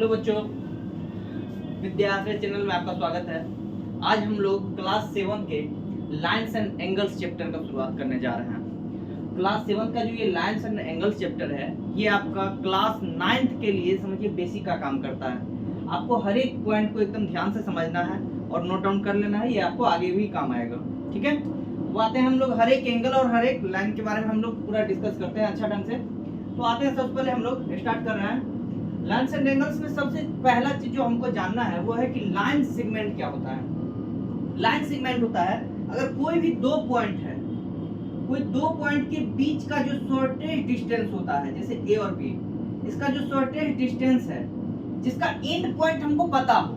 Hello बच्चों, विद्याश्रय channel में आपका स्वागत है। आज हम लोग क्लास 7 के लाइन्स एंड एंगल्स चैप्टर का शुरुआत करने जा रहे हैं। क्लास 7 का जो ये लाइन्स एंड एंगल्स चैप्टर है, ये आपका क्लास 9th के लिए समझिए बेसिक का काम करता है। आपको हर एक पॉइंट को एकदम ध्यान से समझना है और नोट डाउन कर लेना है, ये आपको आगे भी काम आएगा। ठीक है, तो आते हैं हम लोग हर एक एंगल और हर एक लाइन के बारे में हम लोग पूरा डिस्कस करते हैं अच्छा ढंग से। तो आते हैं, सबसे पहले हम लोग स्टार्ट कर रहे हैं लाइन्स एंड एंगल्स में। सबसे पहला चीज जो हमको जानना है वो है कि लाइन सेगमेंट क्या होता है। लाइन सेगमेंट होता है अगर कोई भी दो पॉइंट है, कोई दो पॉइंट के बीच का जो शॉर्टेस्ट डिस्टेंस होता है, जैसे ए और बी, इसका जो शॉर्टेस्ट डिस्टेंस है, जिसका एंड पॉइंट हमको पता हो,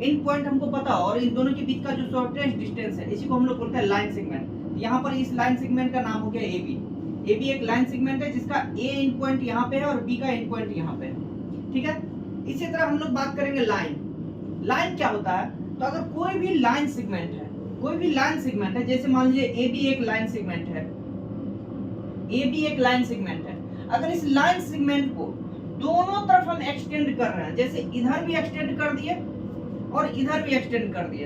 एंड पॉइंट हमको पता हो, और इन दोनों के बीच का जो शॉर्टेस्ट डिस्टेंस है, इसी को हम लोग बोलते हैं लाइन सेगमेंट। यहाँ पर इस लाइन सेगमेंट का नाम हो गया ए बी। ए बी एक लाइन सेगमेंट है जिसका ए एंड पॉइंट यहाँ पे है और बी का एंड पॉइंट यहाँ पे है। ठीक है, इसी तरह हम लोग बात करेंगे लाइन। लाइन क्या होता है, तो अगर कोई भी लाइन सेगमेंट है, कोई भी लाइन सेगमेंट है, जैसे मान लीजिए ए बी एक लाइन सेगमेंट है, ए बी एक लाइन सेगमेंट है। अगर इस लाइन सेगमेंट को दोनों तरफ हम एक्सटेंड कर रहे हैं, जैसे इधर भी एक्सटेंड कर दिए और इधर भी एक्सटेंड कर दिए,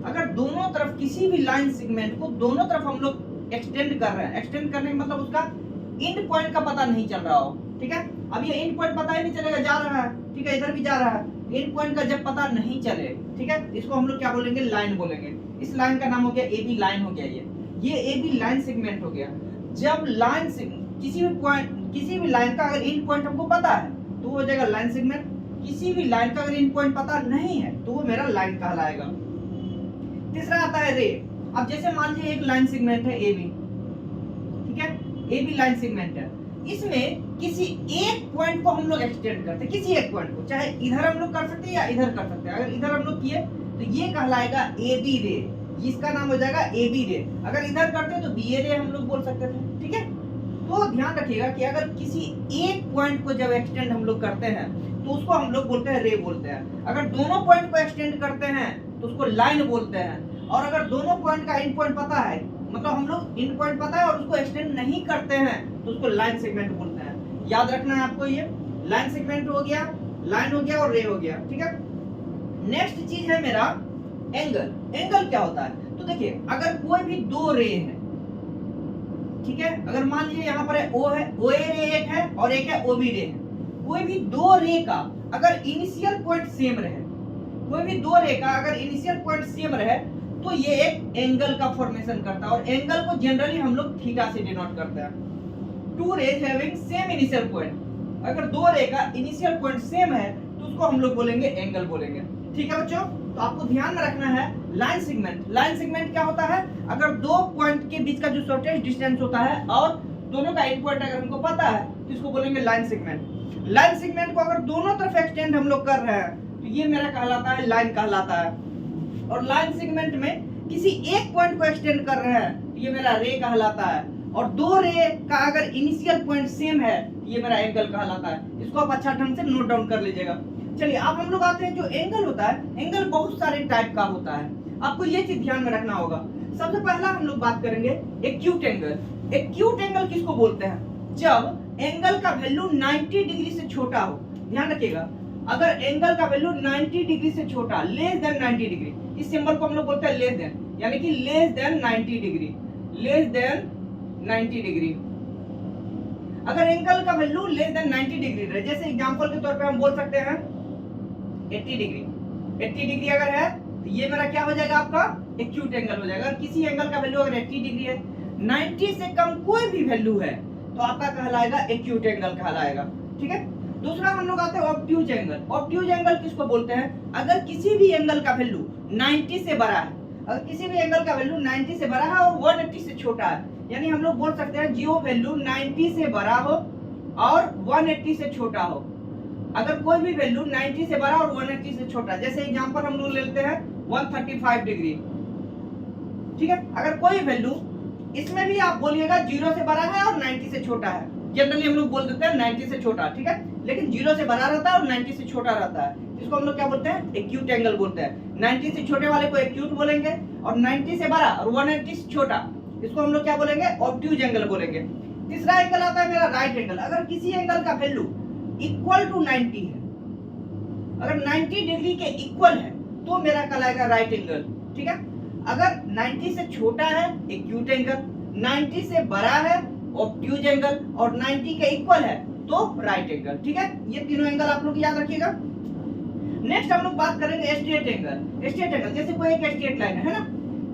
अगर दोनों तरफ किसी भी लाइन सेगमेंट को दोनों तरफ हम लोग एक्सटेंड कर रहे हैं, एक्सटेंड करने का मतलब उसका एंड पॉइंट का पता नहीं चल रहा हो। ठीक है, अब ये एंड पॉइंट पता ही नहीं चलेगा, जा रहा है, ठीक है, इधर भी जा रहा है, एंड पॉइंट का जब पता नहीं चले, ठीक है, इसको हम लोग क्या बोलेंगे, लाइन बोलेंगे। इस लाइन का नाम हो गया ए बी लाइन हो गया। ये ए बी लाइन सेगमेंट हो गया। जब लाइन से किसी भी पॉइंट, किसी भी लाइन का अगर एंड पॉइंट हमको पता है तो वो हो जाएगा लाइन सेगमेंट। किसी भी लाइन का अगर एंड पॉइंट पता नहीं है तो वो मेरा लाइन कहलाएगा। तीसरा आता है रे। अब जैसे मान लीजिए एक लाइन सेगमेंट है ए बी, ठीक है, ए बी लाइन सेगमेंट है, इसमें किसी एक पॉइंट को हम लोग एक्सटेंड करते हैं, किसी एक पॉइंट को, चाहे इधर हम लोग कर सकते हैं या इधर कर सकते हैं। अगर इधर हम लोग किए तो ये कहलाएगा ए बी रे, इसका नाम हो जाएगा ए बी रे। अगर इधर करते हैं तो बी ए रे हम लोग बोल सकते थे। ठीक है, तो ध्यान रखिएगा कि अगर किसी एक पॉइंट को जब एक्सटेंड हम लोग करते हैं तो उसको हम लोग बोलते हैं रे बोलते हैं। अगर दोनों पॉइंट को एक्सटेंड करते हैं तो उसको लाइन बोलते हैं। और अगर दोनों पॉइंट का एंड पॉइंट पता है, मतलब हम लोग एंड पॉइंट पता है और उसको एक्सटेंड नहीं करते हैं, तो उसको लाइन सेगमेंट बोलते हैं। याद रखना है आपको, ये लाइन सेगमेंट हो गया, लाइन हो गया और रे हो गया। ठीक है, नेक्स्ट चीज है मेरा एंगल। एंगल क्या होता है, तो देखिए अगर कोई भी दो रे है, ठीक है, अगर मान लीजिए यहाँ पर है ओ है, ओ ए रे एक है और एक है ओ बी रे है। कोई भी दो रे का अगर इनिशियल पॉइंट सेम रहे, कोई भी दो रे का अगर इनिशियल पॉइंट सेम रहे तो ये एक एंगल का फॉर्मेशन करता है। और एंगल को जनरली हम लोग थीटा से डिनोट करते हैं। Two rays having same initial point, अगर दो रे का इनिशियल पॉइंट सेम है तो उसको हम लोग बोलेंगे एंगल बोलेंगे। ठीक है बच्चों, तो आपको ध्यान में रखना है लाइन सेगमेंट। लाइन सेगमेंट क्या होता है, अगर दो पॉइंट के बीच का जो शॉर्टेस्ट डिस्टेंस होता है और दोनों का एंड पॉइंट अगर हमको पता है तो इसको बोलेंगे लाइन सेगमेंट। लाइन सेगमेंट को अगर दोनों तरफ एक्सटेंड हम लोग कर रहे हैं तो ये मेरा कहलाता है लाइन कहलाता है। और लाइन सेगमेंट में किसी एक पॉइंट को एक्सटेंड कर रहे हैं तो ये मेरा रे कहलाता है। और दो रे का अगर इनिशियल पॉइंट सेम है तो ये मेरा एंगल कहलाता है। इसको आप अच्छा ढंग से नोट डाउन कर लीजिएगा। चलिए अब हम लोग आते हैं, जो एंगल होता है, एंगल बहुत सारे टाइप का होता है, आपको ये चीज ध्यान में रखना होगा। सबसे पहला हम लोग बात करेंगे एक्यूट एंगल। एक्यूट एंगल किसको बोलते हैं, जब एंगल का वैल्यू 90 डिग्री से छोटा हो। ध्यान रखिएगा, अगर एंगल का वैल्यू 90 डिग्री से छोटा, लेस देन 90 डिग्री, इस सिंबल को हम लोग बोलते हैं लेस देन, यानी कि less than 90 degree, less than 90 degree. अगर एंगल का वैल्यू लेस देन 90 डिग्री रहे, जैसे एग्जांपल के तौर पे हम बोल सकते हैं 80 डिग्री, 80 डिग्री अगर है तो ये मेरा क्या हो जाएगा, आपका एक्यूट एंगल हो जाएगा। अगर किसी एंगल का वैल्यू अगर 80 डिग्री है, 90 से कम कोई भी वैल्यू है तो आपका कहलाएगा एक्यूट एंगल कहलाएगा। ठीक है, दूसरा हम लोग आते हैं ऑब्ट्यूज एंगल। ऑब्ट्यूज एंगल किसको बोलते हैं, अगर किसी भी एंगल का वैल्यू 90 से बड़ा है, अगर किसी भी एंगल का वैल्यू 90 से बड़ा है और 180 से छोटा है, यानी हम लोग बोल सकते हैं जो वैल्यू 90 से बड़ा हो और 180 से छोटा हो। अगर कोई भी वैल्यू 90 से बड़ा और 180 से छोटा, जैसे एग्जांपल हम लोग लेते हैं 135 डिग्री। ठीक है, अगर कोई वैल्यू, इसमें भी आप बोलिएगा 0 से बड़ा है और 90 से छोटा है, जनरली हम लोग बोल देते हैं 90 से छोटा। ठीक है, लेकिन 0 से बड़ा रहता है और 90 से छोटा रहता है, इसको हम लोग क्या बोलते हैं, एक्यूट एंगल बोलते हैं। 90 से छोटे वाले को एक्यूट बोलेंगे और 90 से बड़ा और 180 से छोटा, इसको हम लोग क्या बोलेंगे, ऑब्ट्यूज एंगल बोलेंगे। तीसरा एंगल आता है मेरा राइट एंगल। अगर किसी एंगल का वैल्यू इक्वल टू 90 है, अगर 90 डिग्री के इक्वल है तो मेरा कहलाएगा राइट एंगल, ठीक है। अगर 90 से छोटा है एक्यूट एंगल, 90 से बड़ा है ऑब्ट्यूज एंगल और 90 के इक्वल है तो राइट एंगल, ठीक है। ये तीनों एंगल आप लोग याद रखिएगा। नेक्स्ट हम लोग बात करेंगे स्ट्रेट एंगल। स्ट्रेट एंगल जैसे कोई एक स्ट्रेट लाइन है ना,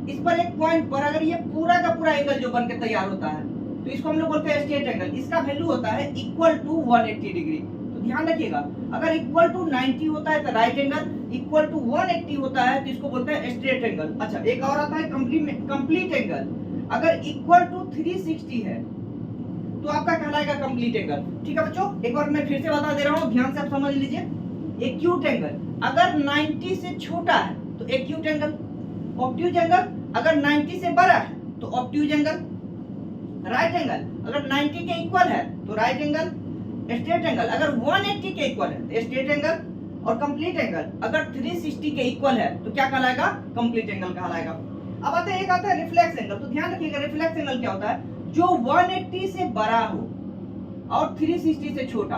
इस पर एक पॉइंट पर अगर ये पूरा का पूरा एंगल जो बन के तैयार होता है तो इसको हम लोग बोलते हैं स्ट्रेट एंगल। इसका वैल्यू होता है इक्वल टू 180 डिग्री। तो ध्यान रखिएगा, अगर इक्वल टू 90 होता है तो राइट एंगल, इक्वल टू 180 होता है तो इसको बोलते हैं स्ट्रेट एंगल। अच्छा, एक और आता है कंप्लीट एंगल। अगर इक्वल टू 360 है तो आपका कहलाएगा कंप्लीट एंगल, ठीक है बच्चों। एक बार मैं फिर से बता दे रहा हूँ, ध्यान से आप समझ लीजिए। एक्यूट एंगल अगर 90 से छोटा है तो एक्यूट एंगल, ऑब्ट्यूज एंगल अगर 90 से बड़ा है तो ऑब्ट्यूज एंगल, राइट एंगल अगर 90 के इक्वल है तो राइट एंगल, स्ट्रेट एंगल अगर 180 के इक्वल है तो स्ट्रेट एंगल, और कंप्लीट एंगल अगर 360 के इक्वल है तो क्या कहलाएगा? कंप्लीट एंगल कहलाएगा। अब आता है एक आता है रिफ्लेक्स एंगल। तो ध्यान रखिएगा, रिफ्लेक्स एंगल क्या होता है? जो 180 से बड़ा हो और 360 से छोटा,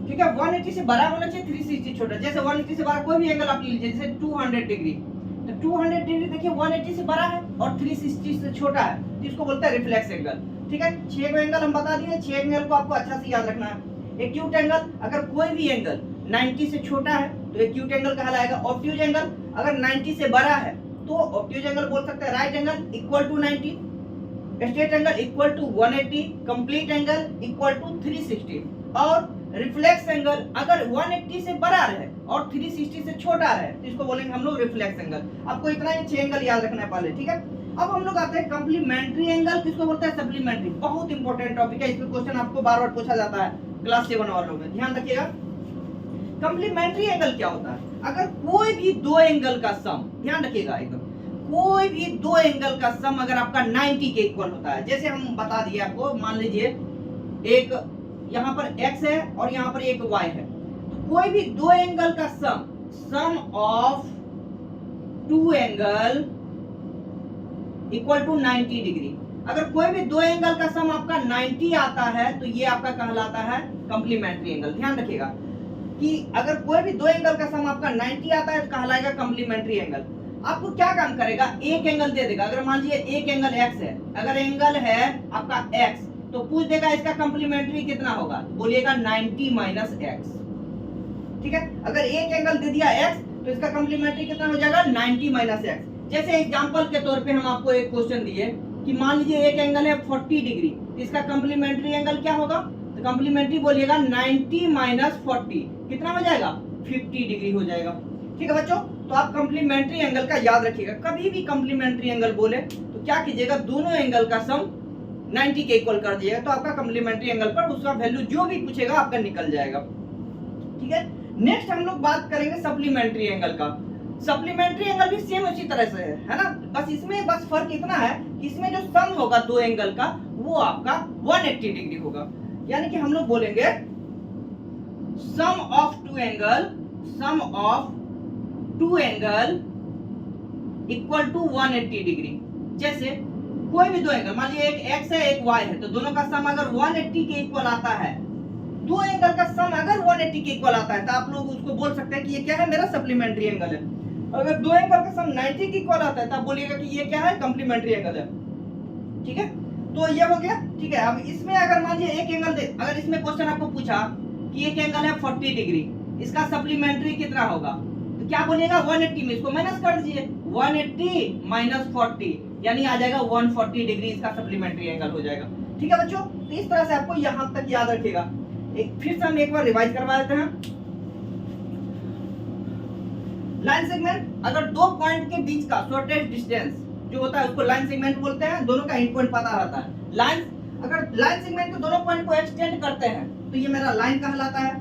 ठीक है। 180 से बड़ा होना चाहिए, 360 छोटा। जैसे 180 से बड़ा कोई भी एंगल आप ले लीजिए, जैसे 200 डिग्री, तो 200 डिग्री देखिए 180 से बड़ा है और 360 से छोटा है तो इसको बोलते हैं रिफ्लेक्स एंगल, ठीक है। 6 एंगल हम बता दिए, 6 एंगल को आपको अच्छा से याद रखना है। एक्यूट एंगल अगर कोई भी एंगल 90 से छोटा है तो एक्यूट एंगल कहलाएगा। ऑब्ट्यूज एंगल अगर 90 से बड़ा है तो ऑब्ट्यूज एंगल बोल सकते हैं। Right angle equal to 90, straight angle equal to 180, complete angle equal to 360। और रिफ्लेक्स एंगल अगर 180 से बड़ा है और 360 से छोटा है तो इसको बोलेंगे हम लोग रिफ्लेक्स एंगल। आपको इतना ही 6 एंगल याद रखना है पहले, ठीक है। अब हम लोग आते हैं कॉम्प्लीमेंट्री एंगल, किसको बोलते हैं? सप्लीमेंट्री। बहुत इंपॉर्टेंट टॉपिक है, इसमें क्वेश्चन आपको बार बार पूछा जाता है क्लास 7 वालों में, ध्यान रखिएगा। कॉम्प्लीमेंट्री एंगल क्या होता है? अगर कोई भी दो एंगल का सम, ध्यान रखिएगा एकदम, कोई भी दो एंगल का सम अगर आपका 90 के इक्वल होता है, जैसे हम बता दिए आपको, मान लीजिए एक यहाँ पर x है और यहाँ पर एक y है, तो कोई भी दो एंगल का sum of two angle equal to 90 degree. अगर कोई भी दो एंगल का सम आपका 90 आता है तो ये आपका कहलाता है कॉम्प्लीमेंट्री एंगल। ध्यान रखिएगा कि अगर कोई भी दो एंगल का सम आपका 90 आता है तो कहलाएगा कॉम्प्लीमेंट्री एंगल। आपको क्या काम करेगा? एक एंगल दे देगा। अगर मान लीजिए एक एंगल x है, अगर एंगल है आपका x तो पूछ देगा इसका कॉम्प्लीमेंट्री कितना होगा, बोलिएगा 90 माइनस x, ठीक है। अगर एक एंगल दे दिया x तो इसका कॉम्प्लीमेंट्री कितना हो जाएगा? 90 माइनस x। जैसे एग्जांपल के तौर पे हम आपको एक क्वेश्चन दिए कि मान लीजिए एक एंगल है 40 डिग्री, तो इसका कॉम्प्लीमेंट्री एंगल क्या होगा? तो कॉम्प्लीमेंट्री बोलिएगा 90 माइनस 40 कितना हो जाएगा? 50 डिग्री हो जाएगा, ठीक है बच्चों। तो आप कॉम्प्लीमेंट्री एंगल का याद रखिएगा। कभी भी कॉम्प्लीमेंट्री एंगल बोले तो क्या कीजिएगा? दोनों एंगल का सम 90 के इक्वल कर दिएगा तो आपका कॉम्प्लीमेंट्री एंगल पर उसका वैल्यू जो भी पूछेगा आपका निकल जाएगा, ठीक है। नेक्स्ट हम लोग बात करेंगे सप्लीमेंट्री एंगल का। सप्लीमेंट्री एंगल भी सेम उसी तरह से है ना, बस इसमें बस फर्क इतना है कि इसमें जो सम होगा दो एंगल का वो आपका 180 डिग्री होगा। यानी कि हम लोग बोलेंगे sum of two angle equal to 180 degree. जैसे कोई भी दो एंगल, मान लीजिए एक x है एक y है, तो दोनों का सम अगर 180 के इक्वल आता है, दो एंगल का सम अगर 180 के इक्वल आता है तो आप लोग उसको बोल सकते हैं कि ये क्या है? मेरा सप्लीमेंट्री एंगल है। अगर दो एंगल का सम 90 के इक्वल आता है तो आप बोलिएगा कि ये क्या है? कॉम्प्लीमेंट्री एंगल है, ठीक है। तो ये हो गया, ठीक है। अब इसमें अगर मान लीजिए एक एंगल दे, अगर इसमें क्वेश्चन आपको पूछा कि एक एंगल है 40 डिग्री, इसका सप्लीमेंट्री कितना होगा, तो क्या बोलिएगा? 180 में इसको माइनस कर दीजिए, 180 माइनस 40 यानी आ जाएगा 140 डिग्री, इसका सप्लीमेंट्री एंगल हो जाएगा, ठीक है बच्चों। तो इस तरह से आपको यहां तक याद रखिएगा। फिर से हम एक बार रिवाइज करवा देते हैं। लाइन सेगमेंट अगर दो पॉइंट के बीच का शॉर्टेस्ट डिस्टेंस जो होता है उसको लाइन सेगमेंट बोलते हैं। दोनों का एंड पॉइंट पता रहता है। अगर लाइन सेगमेंट के दोनों पॉइंट को एक्सटेंड करते हैं तो ये मेरा लाइन कहलाता है।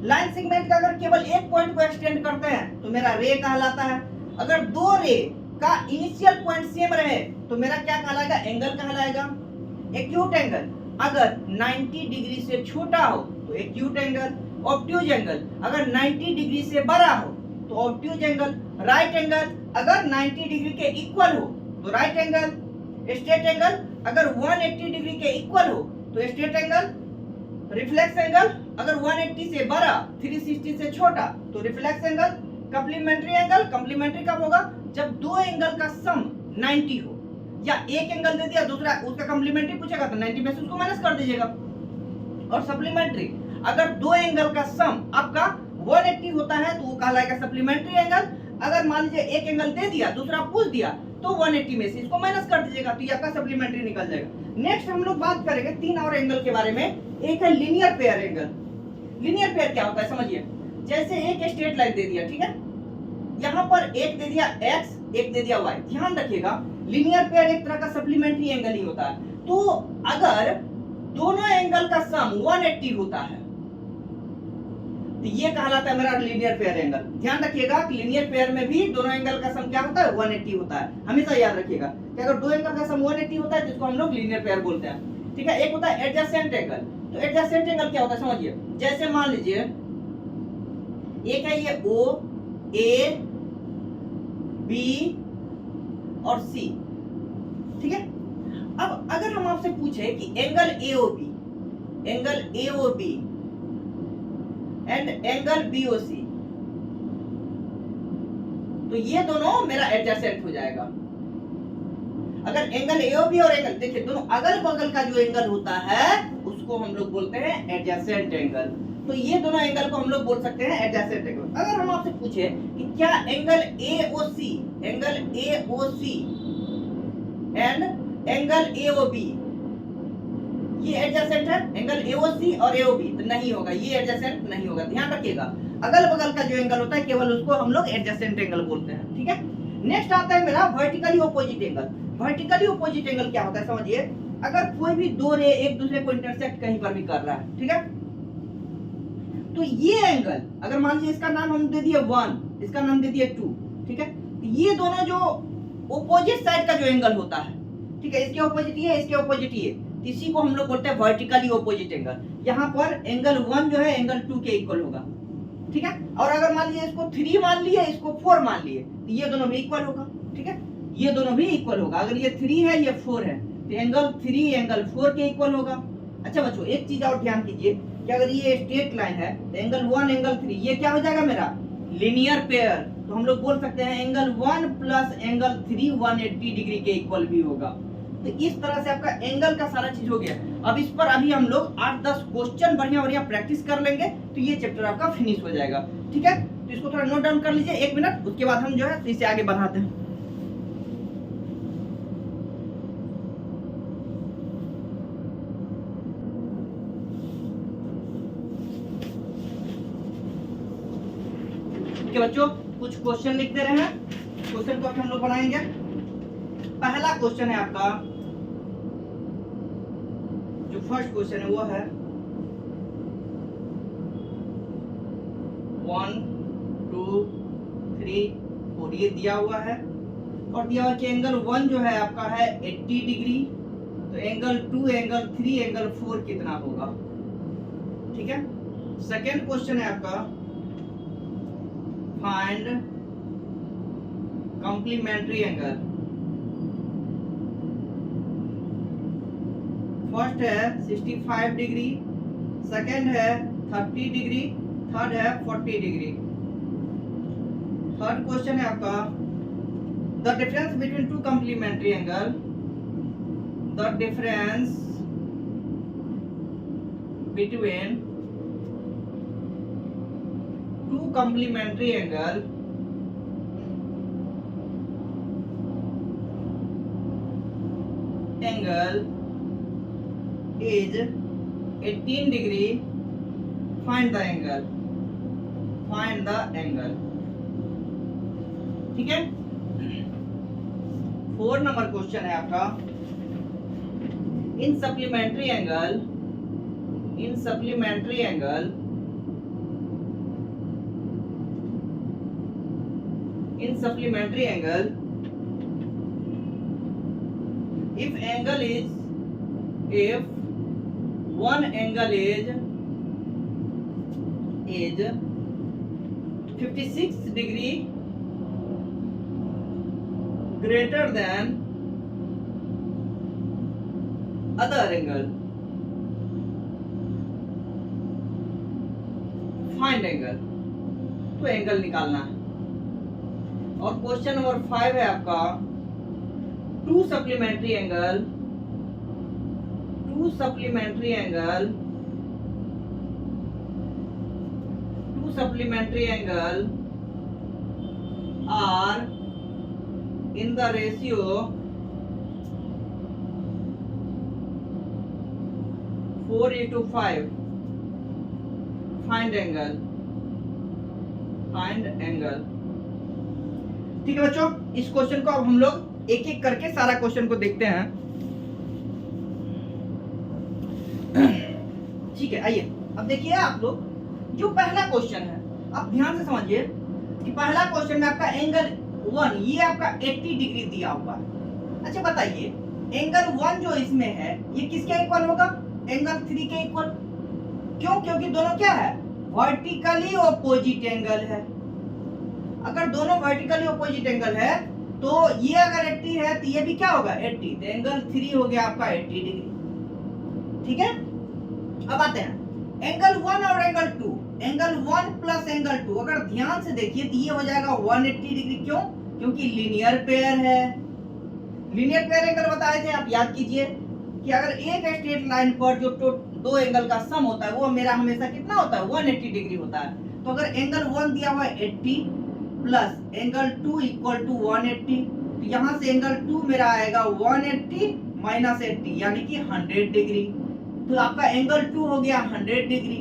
लाइन सेगमेंट का अगर केवल एक पॉइंट को एक्सटेंड करते हैं तो मेरा रे कहलाता है। अगर दो रे का इनिशियल पॉइंट सेम रहे तो मेरा क्या कहलाएगा? एंगल कहलाएगा। एक्यूट एंगल अगर 90 डिग्री से छोटा हो तो एक्यूट एंगल। ऑब्ट्यूज एंगल अगर 90 डिग्री से बड़ा हो तो ऑब्ट्यूज एंगल। राइट एंगल अगर 90 डिग्री के इक्वल हो तो राइट एंगल। स्ट्रेट एंगल अगर 180 डिग्री के इक्वल हो तो स्ट्रेट एंगल। रिफ्लेक्स एंगल अगर 180 से बड़ा 360 से छोटा तो reflex angle. Complementary angle, complementary कब होगा? जब दो एंगल का सम 90 हो, या एक एंगल दे दिया दूसरा उसका कॉम्प्लीमेंट्री पूछेगा तो 90 में से उसको माइनस कर दीजिएगा। और सप्लीमेंट्री अगर दो एंगल का सम आपका 180 होता है तो वो कहलाएगा सप्लीमेंट्री एंगल। अगर मान लीजिए एक एंगल दे दिया दूसरा पूछ दिया तो 180 में से इसको माइनस कर दीजिएगा तो ये आपका सप्लीमेंट्री निकल जाएगा। नेक्स्ट हम लोग बात करेंगे तीन और एंगल के बारे में। एक है linear pair angle. Linear pair क्या होता है समझिए, जैसे एक स्ट्रेट लाइन दे दिया, ठीक है, यहाँ पर एक दे दिया x, एक दे दिया y। ध्यान रखिएगा लीनियर पेयर एक तरह का सप्लीमेंट्री एंगल ही होता है। तो अगर दोनों एंगल का सम 180 होता है तो ये कहलाता है मेरा लीनियर पेयर एंगल। ध्यान रखिएगा कि लीनियर पेयर में भी दोनों एंगल का सम क्या होता है? 180 होता है। हमेशा याद रखिएगा कि अगर दो एंगल का सम 180 होता है जिसको हम लोग लीनियर पेयर बोलते हैं, ठीक है। एक होता है एडजेसेंट एंगल। तो एडजेसेंट एंगल क्या होता है समझिए, जैसे मान लीजिए एक है ये O, A, B और C, ठीक है। अब अगर हम आपसे पूछे कि angle AOB, angle AOB and angle BOC, तो ये दोनों मेरा एडजेसेंट हो जाएगा। अगर एंगल AOB और एंगल, देखिए दोनों अगल बगल का जो एंगल होता है उसको हम लोग बोलते हैं एडजेसेंट एंगल। तो ये दोनों एंगल को हम लोग बोल सकते हैं एडजेसेंट एंगल। अगर हम आपसे पूछे कि क्या angle AOC, angle AOC and angle AOB ये एडजेसेंट है, एंगल AOC और AOB, तो नहीं होगा, ये एडजेसेंट नहीं होगा। ध्यान रखिएगा अगल बगल का जो एंगल होता है केवल उसको हम लोग एडजेसेंट एंगल बोलते हैं, ठीक है। नेक्स्ट आता है मेरा vertically opposite angle. Vertically opposite angle क्या होता है समझिए, अगर कोई भी दो रे एक दूसरे को इंटरसेक्ट कहीं पर भी कर रहा है, ठीक है, तो ये एंगल अगर मान लीजिए इसका नाम हम दे दिए 1, इसका नाम दे दिए 2, ठीक है, तो ये दोनों जो ऑपोजिट साइड का जो एंगल होता है, ठीक है, इसके ऑपोजिट ये, इसके ऑपोजिट ये, इसी को हम लोग बोलते हैं वर्टिकली ऑपोजिट एंगल। यहाँ पर एंगल 1 जो है एंगल 2 के इक्वल होगा, ठीक है। और अगर मान लीजिए इसको 3 मान लिए, इसको 4 मान लिए, तो ये दोनों भी इक्वल होगा, ठीक है, ये दोनों भी इक्वल होगा। अगर ये 3 है ये 4 है तो एंगल 3 एंगल 4 के इक्वल होगा। अच्छा बच्चों एक चीज और ध्यान कीजिए कि अगर ये स्ट्रेट लाइन है तो एंगल 1 एंगल 3 ये क्या हो जाएगा मेरा लीनियर पेयर। तो हम लोग बोल सकते हैं एंगल 1 प्लस एंगल 3 180 डिग्री के इक्वल भी होगा। तो इस तरह से आपका एंगल का सारा चीज हो गया। अब इस पर अभी हम लोग 8-10 क्वेश्चन बढ़िया बढ़िया प्रैक्टिस कर लेंगे तो ये चैप्टर आपका फिनिश हो जाएगा, ठीक है। तो इसको थोड़ा नोट डाउन कर लीजिए 1 मिनट, उसके बाद हम जो है इसे आगे बढ़ाते हैं। बच्चों कुछ क्वेश्चन लिख दे रहे हैं, क्वेश्चन को हम लोग बनाएंगे। पहला क्वेश्चन है आपका, जो फर्स्ट क्वेश्चन है वो है 1 2 3 4 ये दिया हुआ है और दिया हुआ कि एंगल 1 जो है आपका है 80 डिग्री, तो एंगल 2 एंगल 3 एंगल 4 कितना होगा, ठीक है। सेकेंड क्वेश्चन है आपका फाइंड कॉम्प्लीमेंट्री एंगल। फर्स्ट है 65 डिग्री, सेकेंड है 30 डिग्री, थर्ड है 40 डिग्री। थर्ड क्वेश्चन है आपका the difference between two complementary angle, the difference between two complementary angle is 18 degree, find the angle, ठीक है। 4 नंबर क्वेश्चन है आपका in supplementary angle if one angle is 56 degree greater than other angle, find angle, तो angle निकालना है। और question number 5 है आपका to supplementary angle are in the ratio 4:5. Find angle. ठीक है बच्चों, इस क्वेश्चन को अब हम लोग एक एक करके सारा क्वेश्चन को देखते हैं। ठीक है, आइए अब देखिए आप लोग, जो पहला क्वेश्चन है आप ध्यान से समझिए कि पहला क्वेश्चन में आपका एंगल 1 ये आपका 80 डिग्री दिया हुआ है। अच्छा बताइए, एंगल 1 जो इसमें है ये किसके इक्वल होगा? एंगल 3 के इक्वल। क्यों? क्योंकि दोनों क्या है? वर्टिकली ऑपोजिट एंगल है। अगर दोनों वर्टिकली ऑपोजिट एंगल है तो ये अगर 80 है तो ये भी क्या होगा? 80। तो एंगल 3 हो गया आपका 80 डिग्री। ठीक है, अब आते हैं एंगल 1 और एंगल 2। एंगल 1 प्लस एंगल 2 अगर ध्यान से देखिए तो ये हो जाएगा 180 डिग्री। क्यों? क्योंकि लीनियर पेयर है। लीनियर पेयर एंगल बताए थे, आप याद कीजिए कि अगर एक स्ट्रेट लाइन पर जो दो एंगल का सम होता है वो मेरा हमेशा कितना होता है? 180 डिग्री होता है। तो अगर एंगल 1 दिया हुआ है 80 प्लस एंगल 2 इक्वल टू 180, तो यहां से एंगल 2 मेरा आएगा 180 माइनस 80 यानी कि 100 डिग्री। तो आपका एंगल 2 हो गया 100 डिग्री।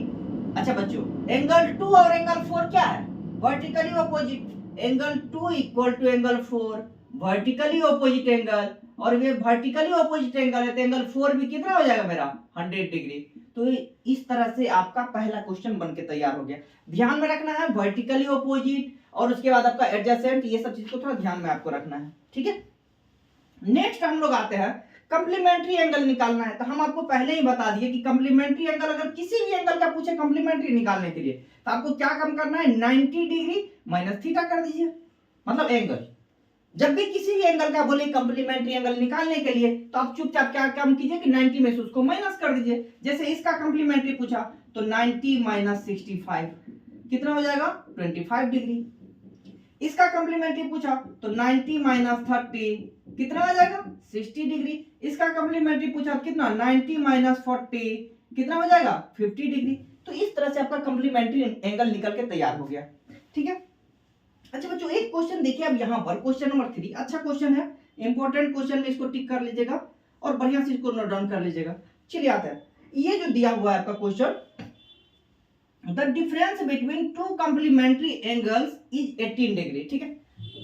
अच्छा बच्चों, एंगल 2 और एंगल 4 क्या है? Vertically opposite. Angle 2 equal to angle 4 vertically opposite angle, और ये वर्टिकली ऑपोजिट एंगल है तो एंगल 4 भी कितना हो जाएगा मेरा? 100 डिग्री। तो इस तरह से आपका पहला क्वेश्चन बनके तैयार हो गया। ध्यान में रखना है वर्टिकली ऑपोजिट और उसके बाद आपका एडजेसेंट, ये सब चीज को थोड़ा ध्यान में आपको रखना है। ठीक है, नेक्स्ट हम लोग आते हैं कंप्लीमेंट्री एंगल निकालना है। तो हम आपको पहले ही बता दिए कि कंप्लीमेंट्री एंगल अगर किसी भी एंगल का पूछे कंप्लीमेंट्री निकालने के लिए तो आपको क्या कम करना है? 90 डिग्री माइनस थीटा कर दीजिए। मतलब एंगल जब भी किसी भी एंगल का बोले कंप्लीमेंट्री एंगल निकालने के लिए तो आप चुपचाप क्या कम कीजिए कि 90 में से उसको माइनस कर दीजिए। जैसे इसका कंप्लीमेंट्री पूछा तो 90 माइनस 65 कितना हो जाएगा? 25 डिग्री। इसका कंप्लीमेंट्री पूछा तो 90 माइनस 30 कितना आ जाएगा? 60 डिग्री। इसका कंप्लीमेंट्री पूछा कितना? 90 माइनस 40 कितना हो जाएगा? 50 डिग्री। तो इस तरह से आपका कंप्लीमेंट्री एंगल निकल के तैयार हो गया। ठीक है, अच्छा बच्चों एक क्वेश्चन देखिए अब यहाँ पर, क्वेश्चन नंबर 3 अच्छा क्वेश्चन है, इंपॉर्टेंट क्वेश्चन में इसको टिक कर लीजिएगा और बढ़िया से इसको नोट डाउन कर लीजिएगा। चलिए आते हैं, ये जो दिया हुआ है आपका question, the difference between to complementary angles is 18 degree. ठीक है,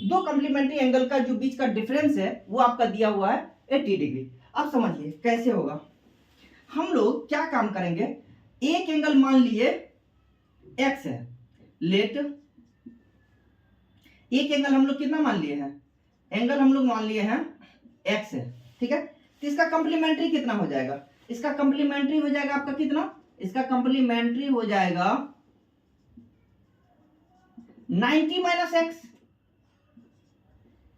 दो कंप्लीमेंट्री एंगल का जो बीच का डिफरेंस है वो आपका दिया हुआ है 80 डिग्री। अब समझिए कैसे होगा। हम लोग क्या काम करेंगे, एक एंगल मान लिए x है, लेट एक एंगल हम लोग कितना मान लिए हैं? एंगल हम लोग मान लिए हैं x है। ठीक है, तो इसका कंप्लीमेंट्री कितना हो जाएगा? इसका कंप्लीमेंट्री हो जाएगा आपका कितना? इसका कंप्लीमेंट्री हो जाएगा 90 माइनस एक्स।